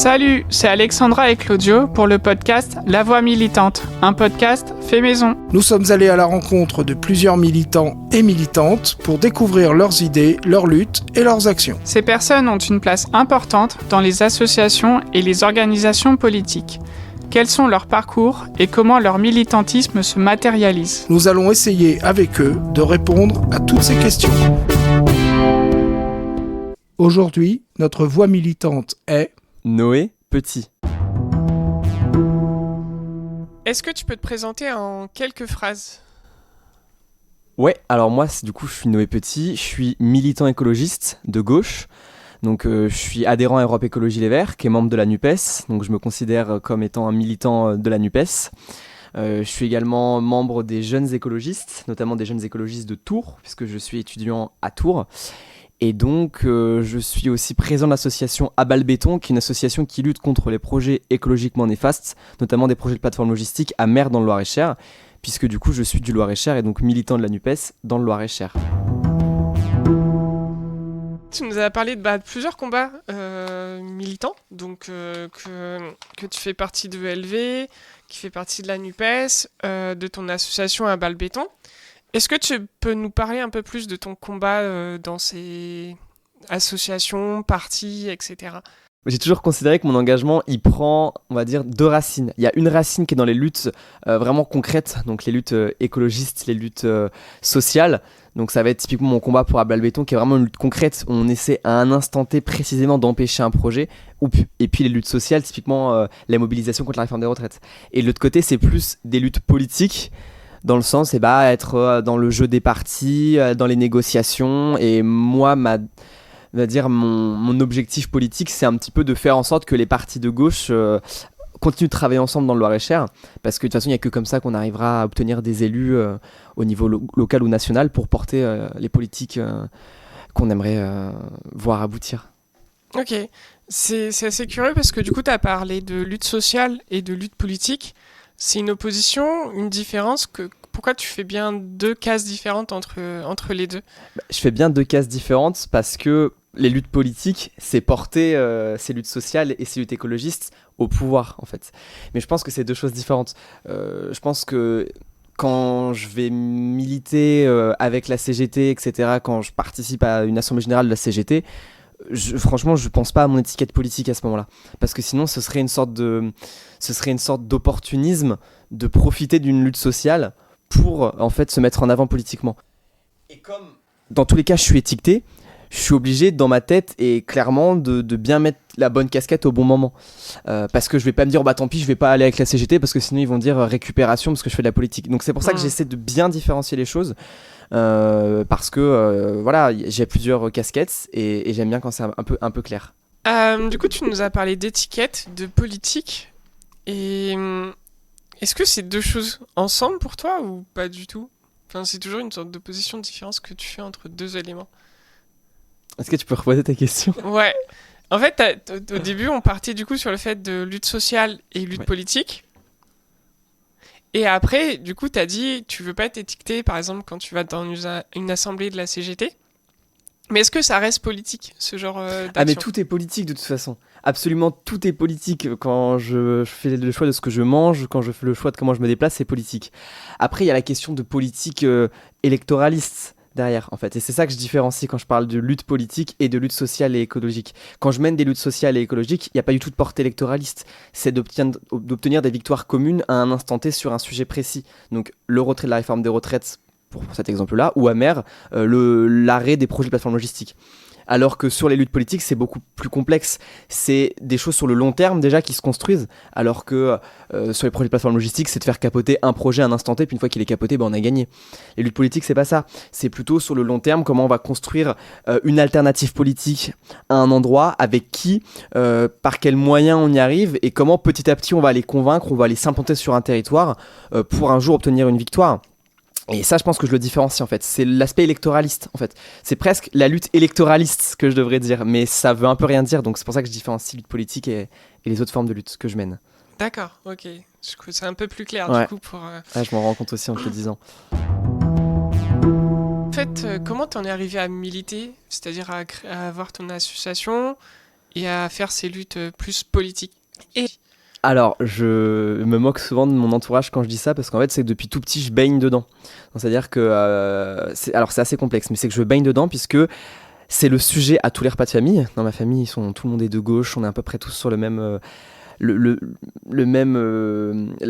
Salut, c'est Alexandra et Claudio pour le podcast La Voix militante, un podcast fait maison. Nous sommes allés à la rencontre de plusieurs militants et militantes pour découvrir leurs idées, leurs luttes et leurs actions. Ces personnes ont une place importante dans les associations et les organisations politiques. Quels sont leurs parcours et comment leur militantisme se matérialise? Nous allons essayer avec eux de répondre à toutes ces questions. Aujourd'hui, notre voix militante est Noé Petit. Est-ce que tu peux te présenter en quelques phrases? Ouais, alors moi, je suis Noé Petit, je suis militant écologiste de gauche. Donc je suis adhérent à Europe Écologie Les Verts, qui est membre de la NUPES. Donc je me considère comme étant un militant de la NUPES. Je suis également membre des jeunes écologistes, notamment des jeunes écologistes de Tours, puisque je suis étudiant à Tours. Et donc, je suis aussi président de l'association Abal Béton, qui est une association qui lutte contre les projets écologiquement néfastes, notamment des projets de plateforme logistique à Mer dans le Loir-et-Cher, puisque du coup, je suis du Loir-et-Cher et donc militant de la NUPES dans le Loir-et-Cher. Tu nous as parlé de plusieurs combats militants, donc que tu fais partie de ELV, qui fait partie de la NUPES, de ton association Abal Béton. Est-ce que tu peux nous parler un peu plus de ton combat dans ces associations, partis, etc. J'ai toujours considéré que mon engagement, il prend, on va dire, deux racines. Il y a une racine qui est dans les luttes vraiment concrètes, donc les luttes écologistes, les luttes sociales. Donc ça va être typiquement mon combat pour Abal Béton, qui est vraiment une lutte concrète, où on essaie à un instant T précisément d'empêcher un projet. Et puis les luttes sociales, typiquement la mobilisation contre la réforme des retraites. Et de l'autre côté, c'est plus des luttes politiques, dans le sens être dans le jeu des partis, dans les négociations. Et moi, mon objectif politique, c'est un petit peu de faire en sorte que les partis de gauche continuent de travailler ensemble dans le Loir-et-Cher, parce que de toute façon, il n'y a que comme ça qu'on arrivera à obtenir des élus au niveau local ou national pour porter les politiques qu'on aimerait voir aboutir. Ok, c'est assez curieux parce que du coup, tu as parlé de lutte sociale et de lutte politique. C'est une opposition, une différence. Pourquoi tu fais bien deux cases différentes entre les deux? Je fais bien deux cases différentes parce que les luttes politiques, c'est porter ces luttes sociales et ces luttes écologistes au pouvoir, en fait. Mais je pense que c'est deux choses différentes. Je pense que quand je vais militer avec la CGT, etc., quand je participe à une assemblée générale de la CGT, franchement, je pense pas à mon étiquette politique à ce moment-là, parce que sinon, ce serait une sorte d'opportunisme de profiter d'une lutte sociale pour en fait se mettre en avant politiquement. Et comme dans tous les cas, je suis étiqueté, je suis obligé dans ma tête et clairement de bien mettre la bonne casquette au bon moment, parce que je vais pas me dire tant pis, je vais pas aller avec la CGT parce que sinon ils vont dire récupération parce que je fais de la politique. Donc c'est pour ça que j'essaie de bien différencier les choses. Parce que j'ai plusieurs casquettes et j'aime bien quand c'est un peu clair. Du coup, tu nous as parlé d'étiquette, de politique. Et est-ce que c'est deux choses ensemble pour toi ou pas du tout? Enfin, c'est toujours une sorte d'opposition, de différence que tu fais entre deux éléments. Est-ce que tu peux reposer ta question? Ouais. En fait, au début, on partait du coup sur le fait de lutte sociale et lutte politique. Et après, du coup, t'as dit, tu veux pas être étiqueté, par exemple, quand tu vas dans une assemblée de la CGT. Mais est-ce que ça reste politique, ce genre d'action? Ah, mais tout est politique de toute façon. Absolument tout est politique. Quand je fais le choix de ce que je mange, quand je fais le choix de comment je me déplace, c'est politique. Après, il y a la question de politique électoraliste derrière, en fait. Et c'est ça que je différencie quand je parle de lutte politique et de lutte sociale et écologique. Quand je mène des luttes sociales et écologiques, il n'y a pas du tout de portée électoraliste. C'est d'obtenir des victoires communes à un instant T sur un sujet précis. Donc, le retrait de la réforme des retraites, pour cet exemple-là, ou à Mer, l'arrêt des projets de plateforme logistique. Alors que sur les luttes politiques, c'est beaucoup plus complexe. C'est des choses sur le long terme déjà qui se construisent, alors que sur les projets de plateforme logistique, c'est de faire capoter un projet à un instant T, puis une fois qu'il est capoté, on a gagné. Les luttes politiques, c'est pas ça. C'est plutôt sur le long terme, comment on va construire une alternative politique à un endroit, avec qui, par quels moyens on y arrive, et comment petit à petit on va les convaincre, on va les s'implanter sur un territoire pour un jour obtenir une victoire. Et ça, je pense que je le différencie en fait. C'est l'aspect électoraliste en fait. C'est presque la lutte électoraliste que je devrais dire, mais ça veut un peu rien dire. Donc c'est pour ça que je différencie lutte politique et les autres formes de lutte que je mène. D'accord, ok. C'est un peu plus clair du coup pour. Je m'en rends compte aussi en te le disant. En fait, comment t'en es arrivé à militer, c'est-à-dire à avoir ton association et à faire ces luttes plus politiques. Et Alors, je me moque souvent de mon entourage quand je dis ça, parce qu'en fait, c'est que depuis tout petit, je baigne dedans. Donc, c'est-à-dire que, alors c'est assez complexe, mais c'est que je baigne dedans, puisque c'est le sujet à tous les repas de famille. Dans ma famille, tout le monde est de gauche, on est à peu près tous sur le même, la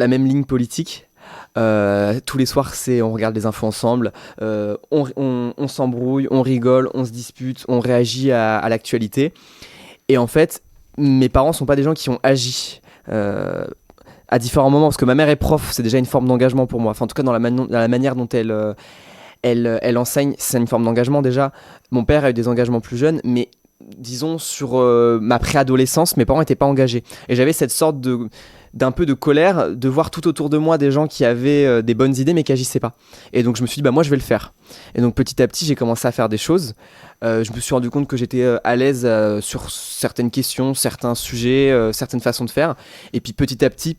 même ligne politique. Tous les soirs, on regarde les infos ensemble, on s'embrouille, on rigole, on se dispute, on réagit à l'actualité. Et en fait, mes parents sont pas des gens qui ont agi à différents moments, parce que ma mère est prof, c'est déjà une forme d'engagement pour moi. Enfin, en tout cas, dans la manière dont elle enseigne, c'est une forme d'engagement déjà. Mon père a eu des engagements plus jeunes, mais disons sur ma préadolescence, mes parents n'étaient pas engagés. Et j'avais cette sorte d'un peu de colère de voir tout autour de moi des gens qui avaient des bonnes idées mais qui n'agissaient pas. Et donc je me suis dit, moi je vais le faire. Et donc petit à petit, j'ai commencé à faire des choses. Je me suis rendu compte que j'étais à l'aise sur certaines questions, certains sujets, certaines façons de faire. Et puis petit à petit,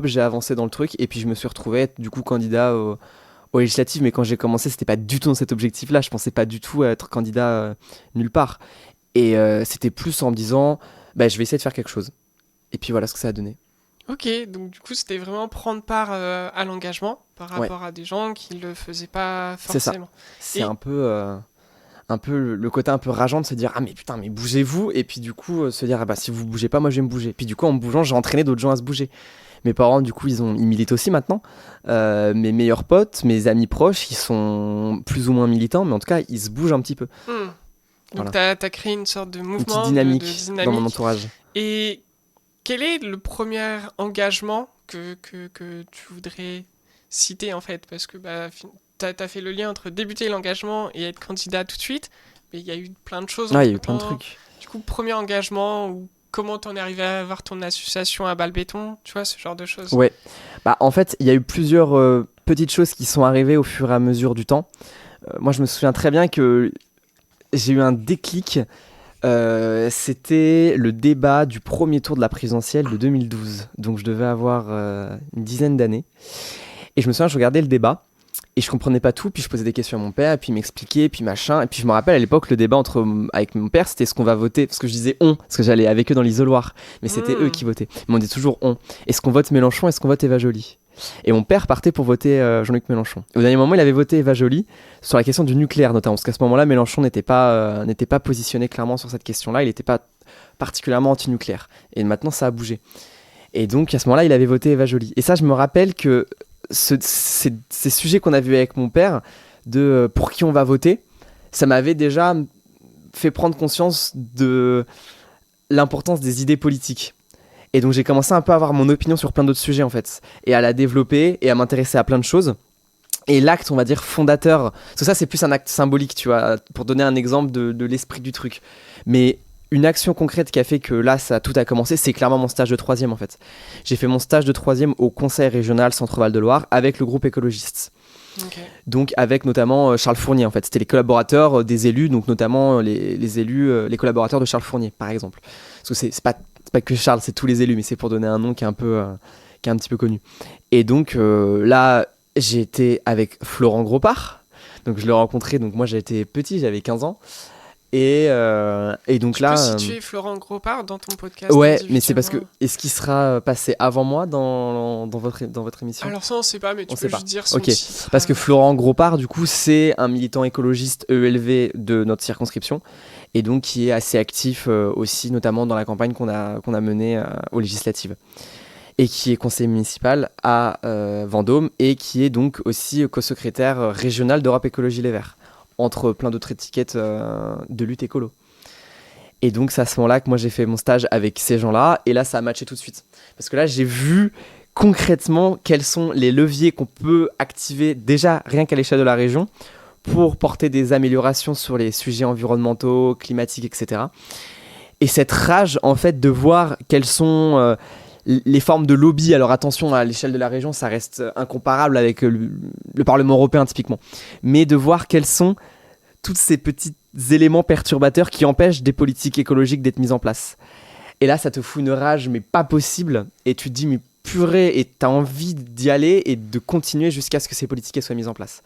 j'ai avancé dans le truc. Et puis je me suis retrouvé du coup candidat aux législatives. Mais quand j'ai commencé, c'était pas du tout dans cet objectif-là. Je pensais pas du tout à être candidat nulle part. Et c'était plus en me disant, je vais essayer de faire quelque chose. Et puis voilà ce que ça a donné. Ok, donc du coup, c'était vraiment prendre part à l'engagement par rapport à des gens qui ne le faisaient pas forcément. C'est ça. C'est un peu le côté un peu rageant de se dire, ah mais putain, mais bougez-vous. Et puis du coup, se dire, si vous bougez pas, moi je vais me bouger. Puis du coup, en me bougeant, j'ai entraîné d'autres gens à se bouger. Mes parents, du coup, ils militent aussi maintenant. Mes meilleurs potes, mes amis proches, ils sont plus ou moins militants, mais en tout cas, ils se bougent un petit peu. Donc Voilà. t'as créé une sorte de mouvement, une petite dynamique, de dynamique dans mon entourage. Et quel est le premier engagement que tu voudrais citer en fait? Parce que t'as fait le lien entre débuter l'engagement et être candidat tout de suite, mais il y a eu plein de choses. Il y a eu plein de trucs. Du coup, premier engagement, ou comment t'en es arrivé à avoir ton association à Balbéton, tu vois, ce genre de choses. Ouais, en fait, il y a eu plusieurs petites choses qui sont arrivées au fur et à mesure du temps. Moi, je me souviens très bien que j'ai eu un déclic. C'était le débat du premier tour de la présidentielle de 2012. Donc je devais avoir une dizaine d'années. Et je me souviens, je regardais le débat et je comprenais pas tout. Puis je posais des questions à mon père, et puis il m'expliquait, et puis machin. Et puis je me rappelle à l'époque, le débat avec mon père, c'était ce qu'on va voter. Parce que je disais on, parce que j'allais avec eux dans l'isoloir. Mais c'était eux qui votaient. Mais on dit toujours on. Est-ce qu'on vote Mélenchon, est-ce qu'on vote Eva Joly? Et mon père partait pour voter Jean-Luc Mélenchon. Au dernier moment, il avait voté Eva Joly sur la question du nucléaire notamment, parce qu'à ce moment-là, Mélenchon n'était pas positionné clairement sur cette question-là, il n'était pas particulièrement anti-nucléaire. Et maintenant, ça a bougé. Et donc, à ce moment-là, il avait voté Eva Joly. Et ça, je me rappelle que ces sujets qu'on a vus avec mon père, de pour qui on va voter, ça m'avait déjà fait prendre conscience de l'importance des idées politiques. Et donc j'ai commencé un peu à avoir mon opinion sur plein d'autres sujets en fait, et à la développer et à m'intéresser à plein de choses. Et l'acte, on va dire, fondateur, parce que ça c'est plus un acte symbolique, tu vois, pour donner un exemple de l'esprit du truc. Mais une action concrète qui a fait que là, tout a commencé, c'est clairement mon stage de 3e en fait. J'ai fait mon stage de 3e au Conseil régional Centre-Val de Loire avec le groupe écologiste. Okay. Donc avec notamment Charles Fournier en fait, c'était les collaborateurs des élus, donc notamment les élus, les collaborateurs de Charles Fournier par exemple. Parce que c'est pas que Charles, c'est tous les élus, mais c'est pour donner un nom qui est un petit peu connu. Et donc là, j'ai été avec Florent Gropart. Donc je l'ai rencontré, donc moi j'étais petit, j'avais 15 ans. Et donc tu là... peux situer Florent Gropart dans ton podcast. Ouais, mais c'est parce que... Est-ce qu'il sera passé avant moi dans votre émission? Alors ça, on sait pas, mais tu peux juste dire son Ok, titre. parce que Florent Gropart, du coup, c'est un militant écologiste EELV de notre circonscription, et donc qui est assez actif aussi, notamment dans la campagne qu'on a menée aux législatives, et qui est conseiller municipal à Vendôme, et qui est donc aussi co-secrétaire régional d'Europe Écologie Les Verts, entre plein d'autres étiquettes de lutte écolo. Et donc c'est à ce moment-là que moi j'ai fait mon stage avec ces gens-là, et là ça a matché tout de suite. Parce que là j'ai vu concrètement quels sont les leviers qu'on peut activer déjà rien qu'à l'échelle de la région pour porter des améliorations sur les sujets environnementaux, climatiques, etc. Et cette rage en fait de voir quelles sont les formes de lobby. Alors attention, à l'échelle de la région ça reste incomparable avec le Parlement européen typiquement, mais de voir quels sont tous ces petits éléments perturbateurs qui empêchent des politiques écologiques d'être mises en place. Et là, ça te fout une rage, mais pas possible. Et tu te dis, mais purée, et t'as envie d'y aller et de continuer jusqu'à ce que ces politiques soient mises en place.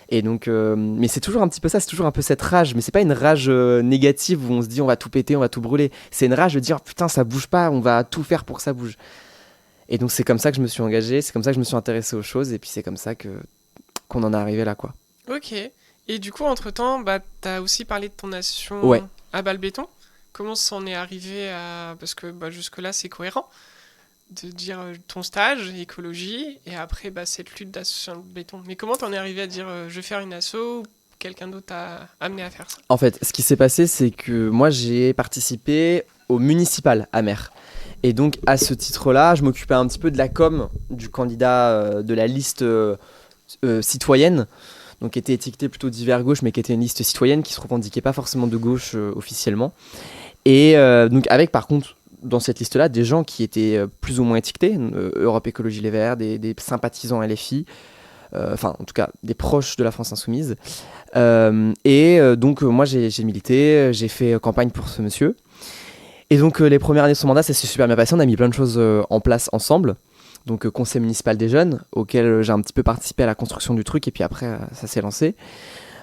Et donc, mais c'est toujours un petit peu ça, c'est toujours un peu cette rage, mais c'est pas une rage négative où on se dit on va tout péter, on va tout brûler. C'est une rage de dire putain ça bouge pas, on va tout faire pour que ça bouge. Et donc c'est comme ça que je me suis engagé, c'est comme ça que je me suis intéressé aux choses, et puis c'est comme ça qu'on en est arrivé là, quoi. Ok. Et du coup, entre-temps, t'as aussi parlé de ton association Ouais. à Balbéton. Comment ça en est arrivé à... Parce que jusque-là, c'est cohérent de dire ton stage, écologie, et après cette lutte d'association de béton. Mais comment t'en es arrivé à dire je vais faire une asso, ou quelqu'un d'autre t'a amené à faire ça? En fait, ce qui s'est passé, c'est que moi j'ai participé au municipal à Mer. Et donc à ce titre-là, je m'occupais un petit peu de la com du candidat de la liste citoyenne, donc qui était étiquetée plutôt d'hiver gauche, mais qui était une liste citoyenne qui se revendiquait pas forcément de gauche officiellement. Et donc avec par contre dans cette liste-là des gens qui étaient plus ou moins étiquetés, Europe Écologie Les Verts, des sympathisants LFI, enfin en tout cas des proches de la France Insoumise. Donc moi j'ai milité, j'ai fait campagne pour ce monsieur. Et donc les premières années de son mandat, ça s'est super bien passé, on a mis plein de choses en place ensemble. Donc conseil municipal des jeunes, auquel j'ai un petit peu participé à la construction du truc, et puis après ça s'est lancé.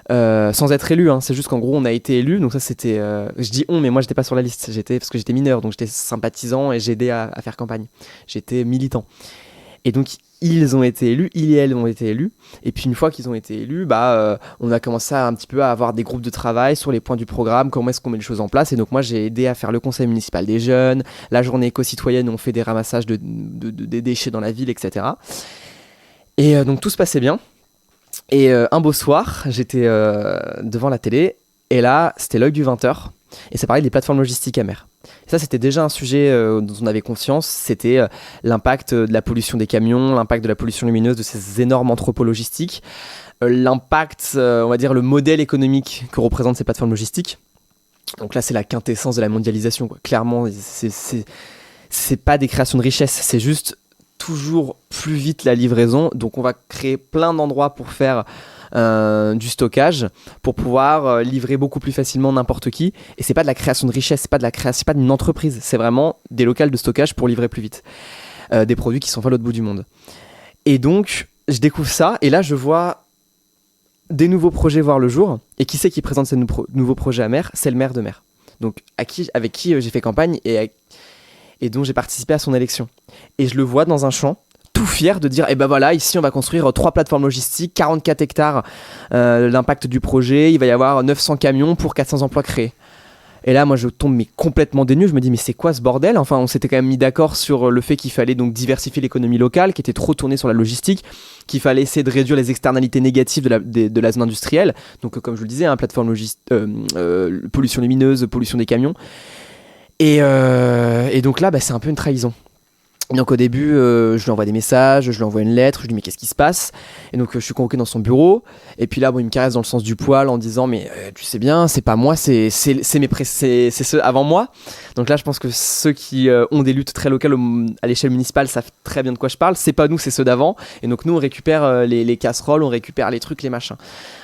Sans être élu, hein. C'est juste qu'en gros on a été élu, donc ça c'était, je dis on, mais moi j'étais pas sur la liste, parce que j'étais mineur, donc j'étais sympathisant et j'ai aidé à faire campagne, j'étais militant. Et donc ils ont été élus, ils et elles ont été élus, et puis une fois qu'ils ont été élus, on a commencé un petit peu à avoir des groupes de travail sur les points du programme, comment est-ce qu'on met les choses en place, et donc moi j'ai aidé à faire le conseil municipal des jeunes, la journée éco-citoyenne où on fait des ramassages des déchets dans la ville, etc. Et donc tout se passait bien. Et un beau soir, j'étais devant la télé, et là, c'était l'œil du 20h, et ça parlait des plateformes logistiques à Mer. Et ça, c'était déjà un sujet dont on avait conscience, c'était l'impact de la pollution des camions, l'impact de la pollution lumineuse de ces énormes entrepôts logistiques, l'impact, on va dire, le modèle économique que représentent ces plateformes logistiques. Donc là, c'est la quintessence de la mondialisation, quoi. Clairement, c'est pas des créations de richesse, c'est juste toujours plus vite la livraison, donc on va créer plein d'endroits pour faire du stockage pour pouvoir livrer beaucoup plus facilement n'importe qui, et c'est pas de la création de richesse, c'est pas d'une entreprise, c'est vraiment des locales de stockage pour livrer plus vite des produits qui sont pas à l'autre bout du monde. Et donc je découvre ça, et là je vois des nouveaux projets voir le jour, et qui c'est qui présente ces nouveaux projets à Mer? C'est le maire de Mer, donc avec qui j'ai fait campagne et dont j'ai participé à son élection. Et je le vois dans un champ, tout fier de dire, voilà, ici on va construire 3 plateformes logistiques, 44 hectares l'impact du projet, il va y avoir 900 camions pour 400 emplois créés. Et là, moi, je tombe complètement dénu, je me dis, mais c'est quoi ce bordel? Enfin, on s'était quand même mis d'accord sur le fait qu'il fallait donc diversifier l'économie locale, qui était trop tournée sur la logistique, qu'il fallait essayer de réduire les externalités négatives de la zone industrielle. Donc, comme je vous le disais, plateforme pollution lumineuse, pollution des camions. Et donc là, c'est un peu une trahison. Donc au début, je lui envoie des messages, je lui envoie une lettre, je lui dis mais qu'est-ce qui se passe? Et donc je suis convoqué dans son bureau, et puis là il me caresse dans le sens du poil en disant mais tu sais bien, c'est pas moi, c'est ceux avant moi. Donc là je pense que ceux qui ont des luttes très locales à l'échelle municipale savent très bien de quoi je parle, c'est pas nous, c'est ceux d'avant. Et donc nous on récupère les casseroles, on récupère les trucs, les machins.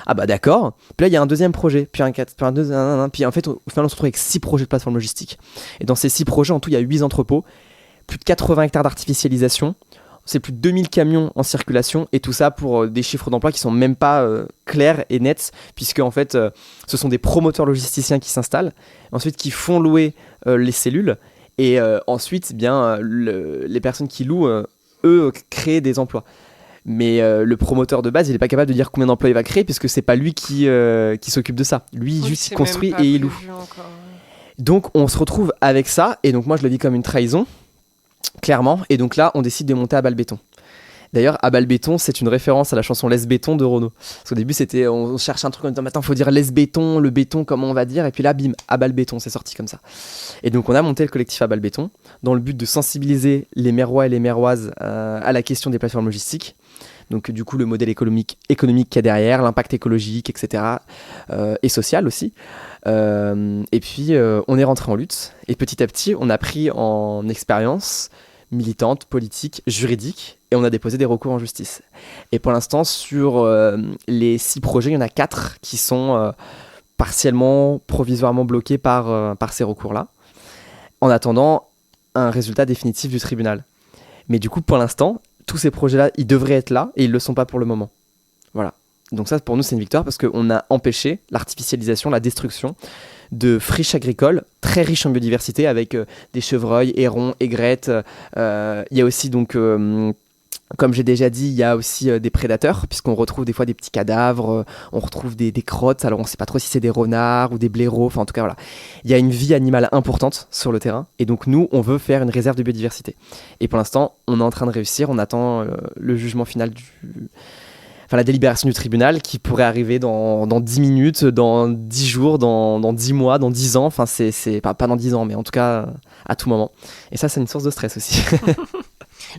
Ah bah d'accord. Puis là il y a un deuxième projet, puis un deuxième, puis en fait au final on se retrouve avec 6 projets de plateforme logistique. Et dans ces 6 projets en tout il y a 8 entrepôts, plus de 80 hectares d'artificialisation, c'est plus de 2000 camions en circulation, et tout ça pour des chiffres d'emploi qui sont même pas clairs et nets, puisque en fait ce sont des promoteurs logisticiens qui s'installent, ensuite qui font louer les cellules, et ensuite les personnes qui louent, eux, créent des emplois. Mais le promoteur de base, il n'est pas capable de dire combien d'emplois il va créer, puisque c'est pas lui qui s'occupe de ça. Lui, oui, juste il construit et il loue. Encore. Donc on se retrouve avec ça, et donc moi je le vis comme une trahison, clairement, et donc là on décide de monter à Balbéton. D'ailleurs, à Balbéton, c'est une référence à la chanson Laisse Béton de Renaud. Parce qu'au début, on cherche un truc en disant attends, faut dire Laisse Béton, le béton, comment on va dire, et puis là, bim, à Balbéton, c'est sorti comme ça. Et donc on a monté le collectif à Balbéton dans le but de sensibiliser les Mérois et les Méroises à la question des plateformes logistiques. Donc du coup, le modèle économique qu'il y a derrière, l'impact écologique, etc. Et social aussi. Et puis, on est rentré en lutte. Et petit à petit, on a pris en expérience militante, politique, juridique, et on a déposé des recours en justice. Et pour l'instant, sur les 6 projets, il y en a 4 qui sont partiellement, provisoirement bloqués par ces recours-là, en attendant un résultat définitif du tribunal. Mais du coup, pour l'instant, tous ces projets-là, ils devraient être là, et ils ne le sont pas pour le moment. Voilà. Donc ça, pour nous, c'est une victoire parce qu'on a empêché l'artificialisation, la destruction de friches agricoles très riches en biodiversité avec des chevreuils, hérons, aigrettes. Il y a aussi donc... comme j'ai déjà dit, il y a aussi des prédateurs, puisqu'on retrouve des fois des petits cadavres, on retrouve des crottes, alors on ne sait pas trop si c'est des renards ou des blaireaux, enfin en tout cas voilà. Il y a une vie animale importante sur le terrain, et donc nous, on veut faire une réserve de biodiversité. Et pour l'instant, on est en train de réussir, on attend le jugement final Enfin, la délibération du tribunal qui pourrait arriver dans 10 minutes, dans 10 jours, dans 10 mois, dans 10 ans, enfin c'est pas dans 10 ans, mais en tout cas à tout moment. Et ça, c'est une source de stress aussi.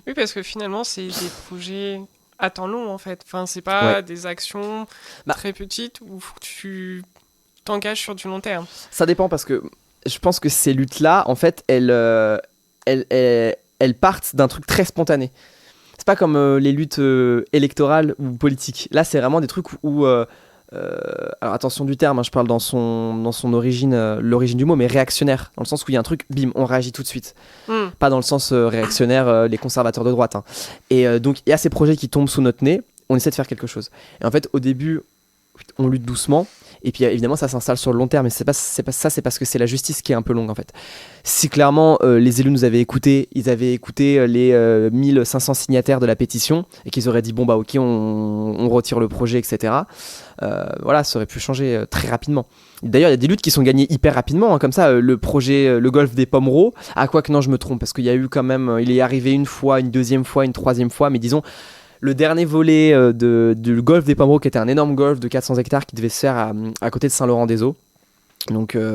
Oui, parce que finalement, c'est des projets à temps long, en fait. Enfin, c'est pas des actions très petites où tu t'engages sur du long terme. Ça dépend parce que je pense que ces luttes-là, en fait, elles partent d'un truc très spontané. C'est pas comme les luttes électorales ou politiques. Là, c'est vraiment des trucs où alors attention du terme, hein, je parle dans son origine, l'origine du mot, mais réactionnaire, dans le sens où il y a un truc, bim, on réagit tout de suite. Pas dans le sens réactionnaire, les conservateurs de droite. Hein. Et donc il y a ces projets qui tombent sous notre nez, on essaie de faire quelque chose. Et en fait, au début, on lutte doucement, et puis évidemment ça s'installe sur le long terme, mais c'est parce que c'est la justice qui est un peu longue en fait. Si clairement les élus nous avaient écoutés, ils avaient écouté les 1500 signataires de la pétition, et qu'ils auraient dit bon bah ok, on retire le projet, etc. Voilà, ça aurait pu changer très rapidement. D'ailleurs, il y a des luttes qui sont gagnées hyper rapidement, hein, comme ça, le projet, le golfe des Pomereaux, quoi que non, je me trompe, parce qu'il y a eu quand même, il est arrivé une fois, une deuxième fois, une troisième fois, mais disons, le dernier volet du golfe des Pomereaux, qui était un énorme golfe de 400 hectares qui devait se faire à côté de Saint-Laurent-des-Eaux. Donc, et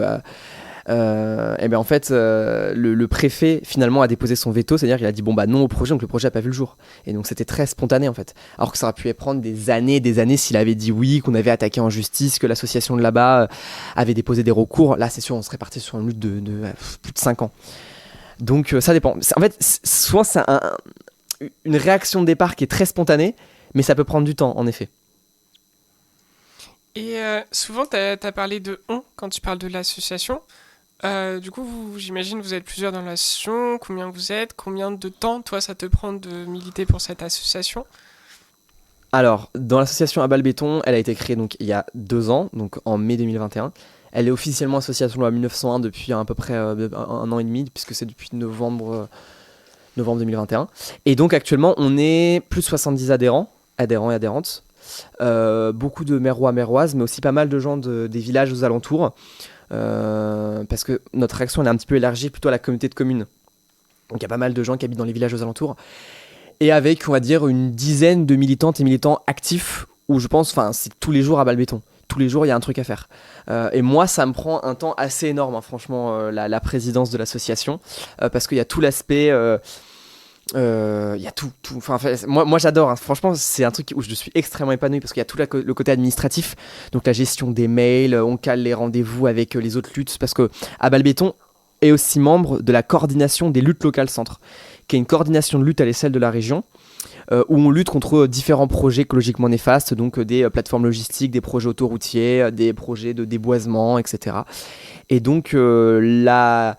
ben en fait, le préfet finalement a déposé son veto, c'est-à-dire qu'il a dit bon bah non au projet, donc le projet n'a pas vu le jour. Et donc c'était très spontané en fait. Alors que ça aurait pu prendre des années s'il avait dit oui, qu'on avait attaqué en justice, que l'association de là-bas avait déposé des recours. Là c'est sûr, on serait parti sur une lutte de plus de 5 ans. Donc ça dépend. En fait, souvent c'est une réaction de départ qui est très spontanée, mais ça peut prendre du temps en effet. Et souvent, tu as parlé de « on » quand tu parles de l'association. Du coup, j'imagine vous êtes plusieurs dans l'association. Combien vous êtes? Combien de temps, toi, ça te prend de militer pour cette association? Alors, dans l'association à Balbéton, elle a été créée donc, il y a 2 ans, donc en mai 2021. Elle est officiellement association loi 1901 depuis à peu près 1 an et demi, puisque c'est depuis novembre 2021. Et donc actuellement, on est plus de 70 adhérents et adhérentes. Beaucoup de mérois, méroises, mais aussi pas mal de gens des villages aux alentours, parce que notre action elle est un petit peu élargie plutôt à la communauté de communes. Donc il y a pas mal de gens qui habitent dans les villages aux alentours, et avec, on va dire, une dizaine de militantes et militants actifs, où je pense, c'est tous les jours à Balbéton. Tous les jours, il y a un truc à faire. Et moi, ça me prend un temps assez énorme, hein, franchement, la présidence de l'association, parce qu'il y a tout l'aspect... il y a tout. Enfin, moi j'adore, hein. Franchement c'est un truc où je suis extrêmement épanoui parce qu'il y a tout le côté administratif, donc la gestion des mails, on cale les rendez-vous avec les autres luttes, parce que à Balbéton est aussi membre de la coordination des luttes locales centres, qui est une coordination de lutte à l'échelle de la région, où on lutte contre différents projets écologiquement néfastes, donc des plateformes logistiques, des projets autoroutiers, des projets de déboisement, etc. Et donc la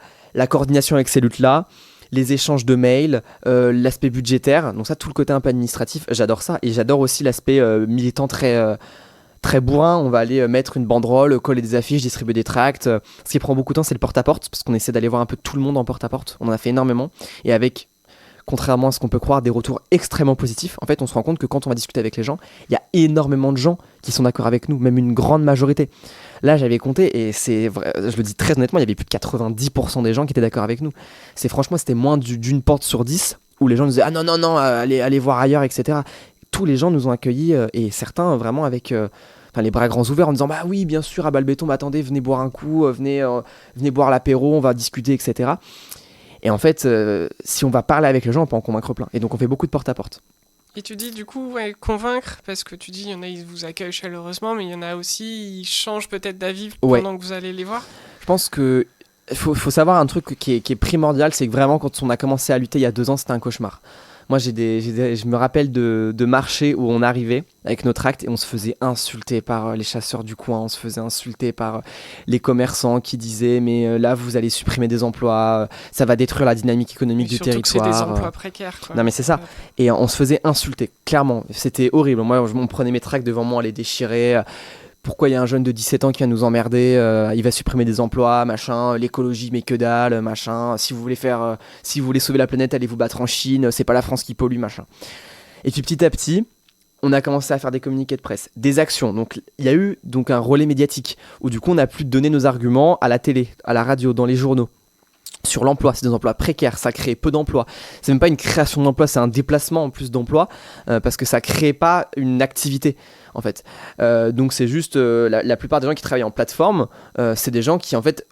coordination avec ces luttes là, les échanges de mails, l'aspect budgétaire, donc ça, tout le côté un peu administratif, j'adore ça. Et j'adore aussi l'aspect militant très bourrin. On va aller mettre une banderole, coller des affiches, distribuer des tracts. Ce qui prend beaucoup de temps, c'est le porte-à-porte, parce qu'on essaie d'aller voir un peu tout le monde en porte-à-porte. On en a fait énormément. Et avec, contrairement à ce qu'on peut croire, des retours extrêmement positifs. En fait, on se rend compte que quand on va discuter avec les gens, il y a énormément de gens qui sont d'accord avec nous, même une grande majorité. Là, j'avais compté, et c'est vrai, je le dis très honnêtement, il y avait plus de 90% des gens qui étaient d'accord avec nous. Franchement, c'était moins d'une porte sur 10 où les gens nous disaient ah non, allez voir ailleurs, etc. Tous les gens nous ont accueillis, et certains vraiment avec les bras grands ouverts en disant bah oui, bien sûr, à Balbéton, bah attendez, venez boire un coup, venez boire l'apéro, on va discuter, etc. Et en fait, si on va parler avec les gens, on peut en convaincre plein. Et donc, on fait beaucoup de porte-à-porte. Et tu dis du coup convaincre, parce que tu dis il y en a ils vous accueillent chaleureusement, mais il y en a aussi ils changent peut-être d'avis pendant que vous allez les voir. Je pense que faut savoir un truc qui est primordial, c'est que vraiment quand on a commencé à lutter il y a 2 ans, c'était un cauchemar. Moi, je me rappelle de marchés où on arrivait avec nos tracts et on se faisait insulter par les chasseurs du coin, on se faisait insulter par les commerçants qui disaient mais là vous allez supprimer des emplois, ça va détruire la dynamique économique du territoire. Surtout que c'est des emplois précaires, quoi. Non mais c'est ça. Et on se faisait insulter, clairement. C'était horrible. Moi, on prenait mes tracts devant moi, on les déchirait. Pourquoi il y a un jeune de 17 ans qui va nous emmerder, il va supprimer des emplois, machin, l'écologie mais que dalle, machin, si vous voulez sauver la planète, allez vous battre en Chine, c'est pas la France qui pollue, machin. Et puis petit à petit, on a commencé à faire des communiqués de presse, des actions. Donc il y a eu donc un relais médiatique où du coup on a pu donner nos arguments à la télé, à la radio, dans les journaux. Sur l'emploi, c'est des emplois précaires, ça crée peu d'emplois. C'est même pas une création d'emplois, c'est un déplacement en plus d'emplois parce que ça crée pas une activité en fait. Donc c'est juste la plupart des gens qui travaillent en plateforme, c'est des gens qui en fait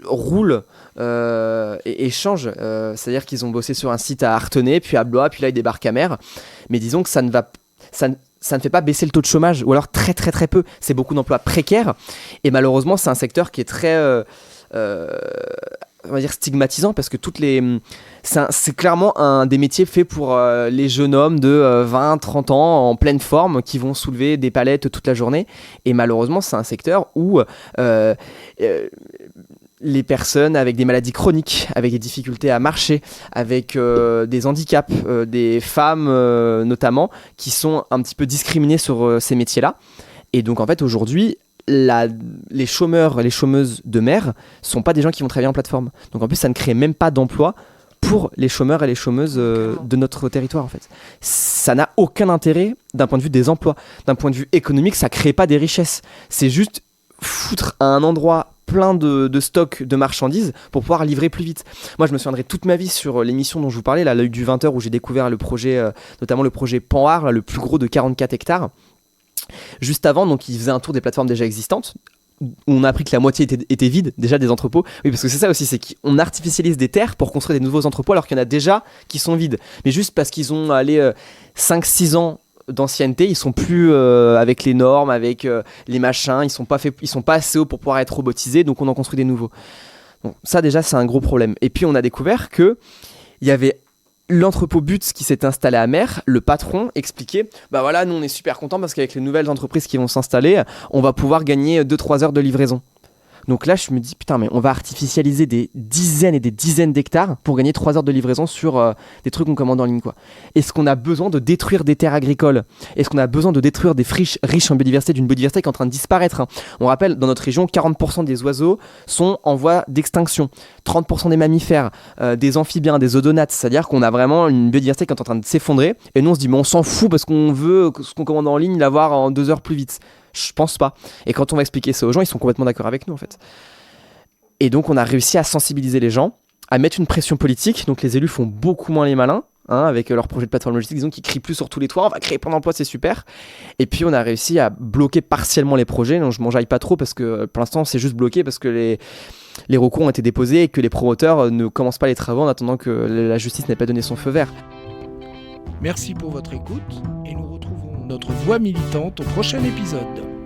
roulent et échangent. C'est-à-dire qu'ils ont bossé sur un site à Artenay, puis à Blois, puis là ils débarquent à Mer. Mais disons que ça ne fait pas baisser le taux de chômage, ou alors très très très peu. C'est beaucoup d'emplois précaires et malheureusement c'est un secteur qui est très on va dire stigmatisant parce que c'est clairement un des métiers faits pour les jeunes hommes de 20-30 ans en pleine forme qui vont soulever des palettes toute la journée et malheureusement c'est un secteur où les personnes avec des maladies chroniques, avec des difficultés à marcher, avec des handicaps, des femmes notamment qui sont un petit peu discriminées sur ces métiers-là et donc en fait aujourd'hui les chômeurs et les chômeuses de mer sont pas des gens qui vont travailler en plateforme. Donc en plus, ça ne crée même pas d'emploi pour les chômeurs et les chômeuses de notre territoire en fait. Ça n'a aucun intérêt d'un point de vue des emplois. D'un point de vue économique, ça crée pas des richesses. C'est juste foutre à un endroit plein de stocks de marchandises pour pouvoir livrer plus vite. Moi, je me souviendrai toute ma vie sur l'émission dont je vous parlais, là, l'œil du 20h, où j'ai découvert le projet, notamment le projet Panhard, là, le plus gros de 44 hectares. Juste avant, donc, ils faisaient un tour des plateformes déjà existantes. Où on a appris que la moitié était vide, déjà des entrepôts. Oui, parce que c'est ça aussi, c'est qu'on artificialise des terres pour construire des nouveaux entrepôts alors qu'il y en a déjà qui sont vides. Mais juste parce qu'ils ont 5-6 ans d'ancienneté, ils sont plus avec les normes, avec les machins, ils sont pas assez hauts pour pouvoir être robotisés, donc on en construit des nouveaux. Bon, ça déjà, c'est un gros problème. Et puis on a découvert que il y avait l'entrepôt Butz qui s'est installé à Mer, le patron expliquait bah voilà, nous on est super contents parce qu'avec les nouvelles entreprises qui vont s'installer, on va pouvoir gagner 2-3 heures de livraison. Donc là, je me dis, putain, mais on va artificialiser des dizaines et des dizaines d'hectares pour gagner 3 heures de livraison sur des trucs qu'on commande en ligne, quoi. Est-ce qu'on a besoin de détruire des terres agricoles ? Est-ce qu'on a besoin de détruire des friches riches en biodiversité, d'une biodiversité qui est en train de disparaître, hein ? On rappelle, dans notre région, 40% des oiseaux sont en voie d'extinction. 30% des mammifères, des amphibiens, des odonates. C'est-à-dire qu'on a vraiment une biodiversité qui est en train de s'effondrer. Et nous, on se dit, mais on s'en fout parce qu'on veut ce qu'on commande en ligne, l'avoir en 2 heures plus vite. Je pense pas. Et quand on va expliquer ça aux gens, ils sont complètement d'accord avec nous en fait. Et donc on a réussi à sensibiliser les gens, à mettre une pression politique. Donc les élus font beaucoup moins les malins, hein, avec leur projet de plateforme logistique, disons qu'ils crient plus sur tous les toits, on va créer plein d'emplois, c'est super. Et puis on a réussi à bloquer partiellement les projets. Donc je m'enjaille pas trop parce que pour l'instant c'est juste bloqué parce que les recours ont été déposés et que les promoteurs ne commencent pas les travaux en attendant que la justice n'ait pas donné son feu vert. Merci pour votre écoute et nous retrouvons notre voix militante au prochain épisode.